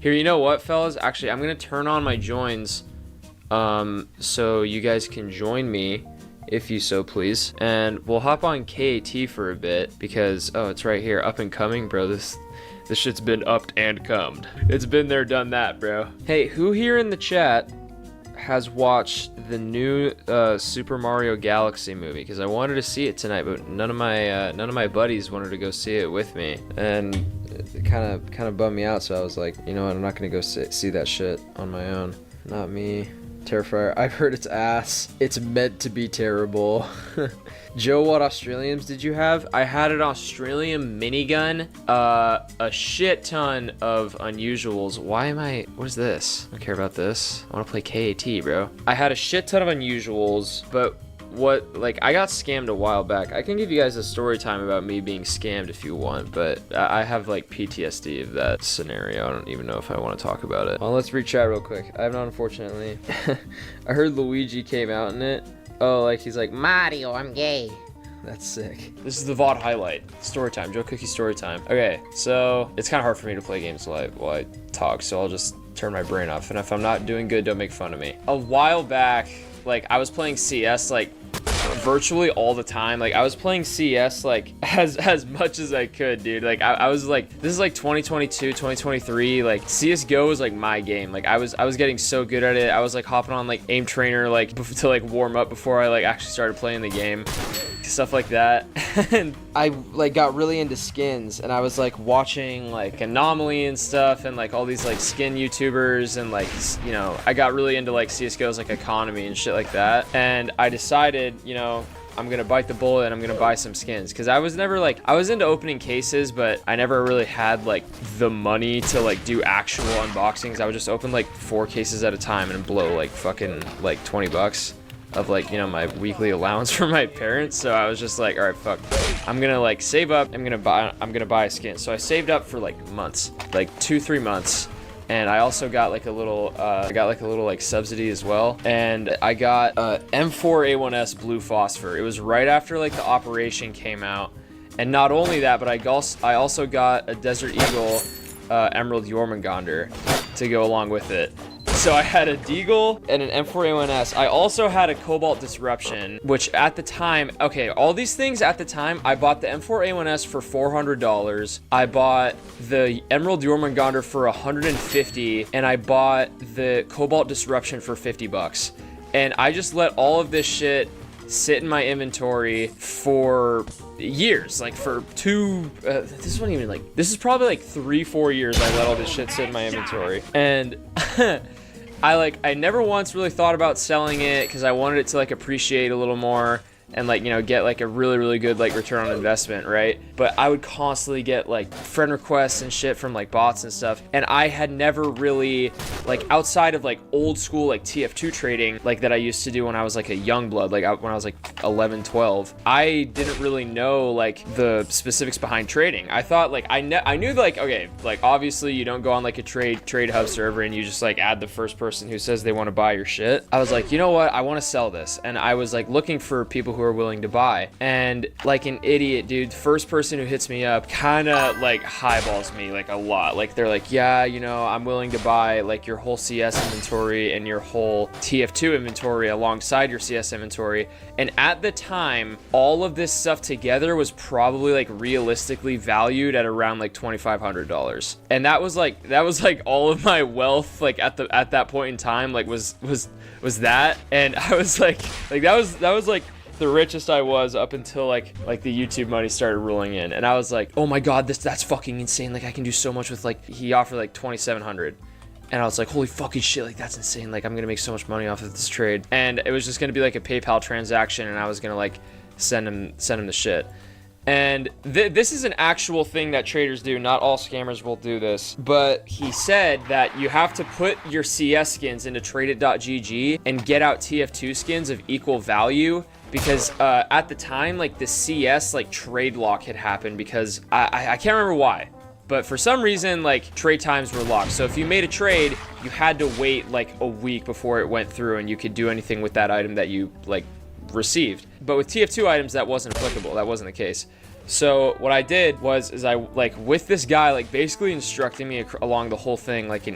Here, you know what, fellas? Actually, I'm gonna turn on my joins, so you guys can join me, if you so please. And we'll hop on KAT for a bit, because, oh, it's right here, up and coming, bro. This shit's been upped and cummed. It's been there, done that, bro. Hey, who here in the chat has watched the new Super Mario Galaxy movie? Because I wanted to see it tonight, but none of my buddies wanted to go see it with me, and it kind of bummed me out. So I was like, you know what, I'm not gonna go see that shit on my own. Not me. Terrifier. I've heard it's ass. It's meant to be terrible. Joe, what Australians did you have? I had an Australian minigun, a shit ton of unusuals. What is this? I don't care about this. I want to play KAT, bro. I had a shit ton of unusuals, but I got scammed a while back. I can give you guys a story time about me being scammed if you want, but I have like PTSD of that scenario. I don't even know if I want to talk about it. Well, let's read chat real quick. I have not, unfortunately. I heard Luigi came out in it. Oh, like he's like, Mario, I'm gay. That's sick. This is the VOD highlight. Story time, JOECOOKEE story time. Okay, so it's kind of hard for me to play games while I talk, so I'll just turn my brain off. And if I'm not doing good, don't make fun of me. A while back, like, I was playing CS like virtually all the time. Like, I was playing CS like as much as I could, dude. Like, I was like, this is like 2022, 2023. Like, CS:GO was like my game. Like, I was getting so good at it. I was like hopping on like aim trainer like to like warm up before I like actually started playing the game, stuff like that. And I like got really into skins, and I was like watching like Anomaly and stuff, and like all these like skin YouTubers, and like, you know, I got really into like CS:GO's like economy and shit like that. And I decided, you know, I'm gonna bite the bullet and I'm gonna buy some skins, because I was never like, I was into opening cases, but I never really had like the money to like do actual unboxings. I would just open like 4 cases at a time and blow like fucking like 20 bucks of like, you know, my weekly allowance from my parents. So I was just like, all right, fuck, I'm gonna like save up, I'm gonna buy a skin. So I saved up for like months, like 2-3 months. And I also got like a little like subsidy as well. And I got M4A1S blue phosphor. It was right after like the operation came out. And not only that, but I also got a Desert Eagle Emerald Jormungandr to go along with it. So I had a Deagle and an M4A1S. I also had a Cobalt Disruption, which at the time, okay, all these things at the time, I bought the M4A1S for $400. I bought the Emerald Jormungandr for $150, and I bought the Cobalt Disruption for $50. And I just let all of this shit sit in my inventory for years, like for this wasn't even like, this is probably like 3-4 years I let all this shit sit in my inventory. And I never once really thought about selling it, because I wanted it to like appreciate a little more and like, you know, get like a really good like return on investment, right? But I would constantly get like friend requests and shit from like bots and stuff, and I had never really, like, outside of like old school like TF2 trading like that I used to do when I was like a young blood, like when I was like 11, 12, I didn't really know like the specifics behind trading. I thought like I knew like, okay, like obviously you don't go on like a trade hub server and you just like add the first person who says they want to buy your shit. I was like, you know what, I want to sell this, and I was like looking for people who are willing to buy, and like an idiot, dude, first person who hits me up kind of like highballs me like a lot. Like, they're like, yeah, you know, I'm willing to buy like your whole CS inventory and your whole TF2 inventory alongside your CS inventory. And at the time, all of this stuff together was probably like realistically valued at around like $2,500, and that was like all of my wealth like at that point in time, like was that. And I was like that was like the richest I was up until like the YouTube money started rolling in, and I was like, oh my god, that's fucking insane. Like, I can do so much with, like, he offered like 2,700, and I was like, holy fucking shit, like that's insane. Like, I'm gonna make so much money off of this trade. And it was just gonna be like a PayPal transaction, and I was gonna like send him the shit. And this is an actual thing that traders do. Not all scammers will do this, but he said that you have to put your CS skins into tradeit.gg and get out TF2 skins of equal value, because at the time, like, the CS like trade lock had happened, because I can't remember why, but for some reason, like, trade times were locked. So if you made a trade, you had to wait like a week before it went through, and you could do anything with that item that you like received. But with TF2 items, that wasn't applicable. That wasn't the case. So what I did was I like with this guy like basically instructing me along the whole thing like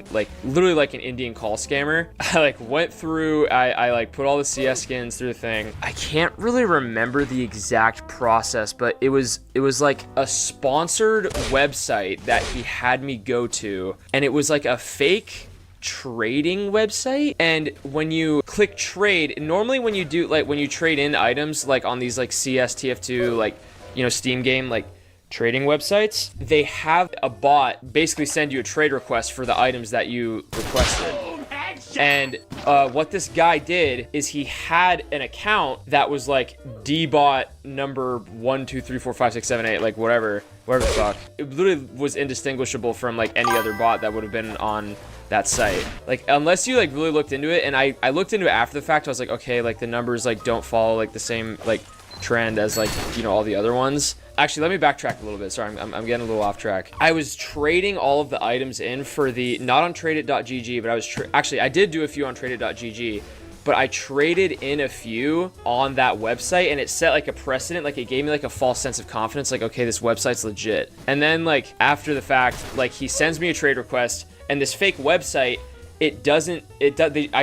literally like an Indian call scammer. I like went through, I like put all the CS skins through the thing. I can't really remember the exact process, but it was like a sponsored website that he had me go to, and it was like a fake trading website. And when you click trade, normally when you do like when you trade in items like on these like CS TF2 like, you know, Steam game like trading websites, they have a bot basically send you a trade request for the items that you requested. And what this guy did is he had an account that was like dbot number 1 2 3 4 5 6 7 8, like whatever the fuck. It literally was indistinguishable from like any other bot that would have been on that site. Like unless you like really looked into it, and I looked into it after the fact. I was like, okay, like the numbers like don't follow like the same like trend as like, you know, all the other ones. Actually, let me backtrack a little bit. Sorry, I'm getting a little off track. I was trading all of the items in for the, not on tradeit.gg, but I was actually I did do a few on tradeit.gg, but I traded in a few on that website, and it set like a precedent. Like it gave me like a false sense of confidence, like, okay, this website's legit. And then like after the fact, like he sends me a trade request, and this fake website, I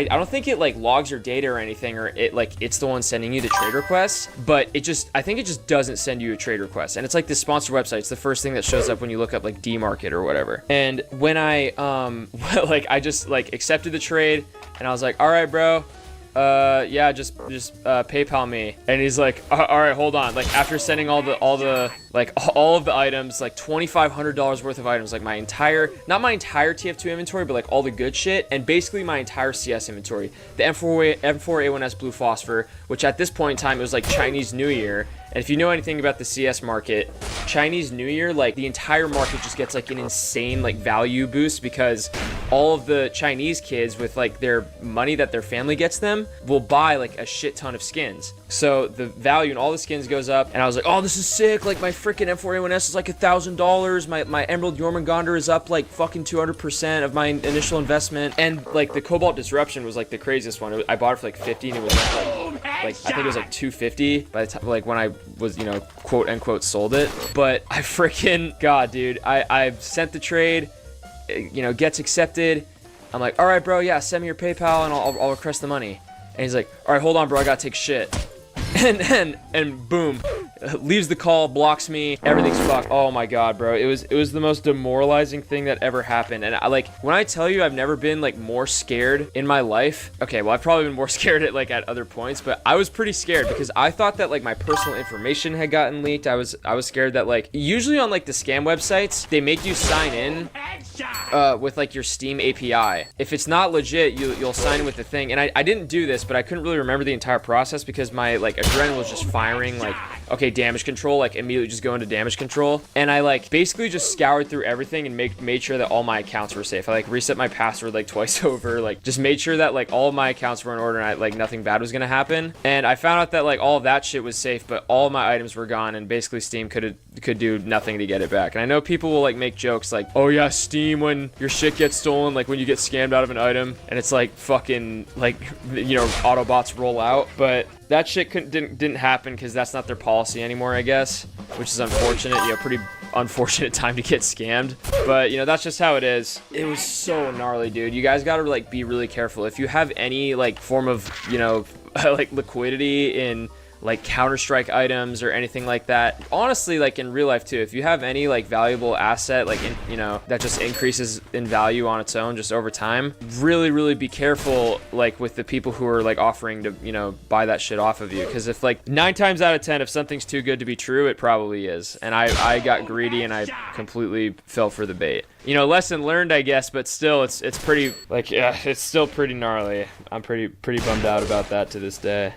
don't think it like logs your data or anything, or it like it's the one sending you the trade request, but I think it just doesn't send you a trade request. And it's like this sponsored website. It's the first thing that shows up when you look up like D-Market or whatever. And when I like I just like accepted the trade, and I was like, all right, bro, yeah, just PayPal me. And he's like, all right, hold on. Like after sending all of the items, like $2,500 worth of items, like not my entire TF2 inventory, but like all the good shit, and basically my entire CS inventory. The M4A1S Blue Phosphor, which at this point in time, it was like Chinese New Year. And if you know anything about the CS market, Chinese New Year, like the entire market just gets like an insane like value boost, because all of the Chinese kids with like their money that their family gets them will buy like a shit ton of skins. So the value in all the skins goes up, and I was like, oh, this is sick. Like my freaking M4A1S is like $1,000. My Emerald Jormungandr is up like fucking 200% of my initial investment. And like the Cobalt Disruption was like the craziest one. I bought it for like 50, and it was like I think it was like 250 by the time, like when I was, you know, quote unquote sold it. But I freaking, God, dude, I sent the trade, you know, gets accepted. I'm like, all right, bro, yeah, send me your PayPal and I'll request the money. And he's like, all right, hold on, bro, I gotta take shit. And boom, leaves the call, blocks me, everything's fucked. Oh my God, bro, it was the most demoralizing thing that ever happened. And I like, when I tell you I've never been like more scared in my life, okay, well, I've probably been more scared at other points, but I was pretty scared because I thought that like my personal information had gotten leaked. I was scared that like usually on like the scam websites, they make you sign in with like your Steam API. If it's not legit, you'll sign in with the thing. And I didn't do this, but I couldn't really remember the entire process because my like adrenaline was just firing. Like, okay, damage control, like immediately just go into damage control. And I like basically just scoured through everything and made sure that all my accounts were safe. I like reset my password like twice over, like just made sure that like all of my accounts were in order and like nothing bad was gonna happen. And I found out that like all of that shit was safe, but all of my items were gone, and basically Steam could do nothing to get it back. And I know people will like make jokes like, oh yeah, Steam, when your shit gets stolen, like when you get scammed out of an item, and it's like fucking like, you know, Autobots roll out. But that shit didn't happen because that's not their policy anymore, I guess, which is unfortunate. You know, pretty unfortunate time to get scammed, but you know, that's just how it is. It was so gnarly, dude. You guys gotta like be really careful. If you have any like form of, you know, like liquidity in like Counter-Strike items or anything like that, honestly, like in real life too, if you have any like valuable asset, like you know, that just increases in value on its own just over time, really be careful like with the people who are like offering to, you know, buy that shit off of you. Because if like 9 times out of 10, if something's too good to be true, it probably is. And I got greedy and I completely fell for the bait. You know, lesson learned, I guess, but still, it's pretty like, yeah, it's still pretty gnarly. I'm pretty bummed out about that to this day.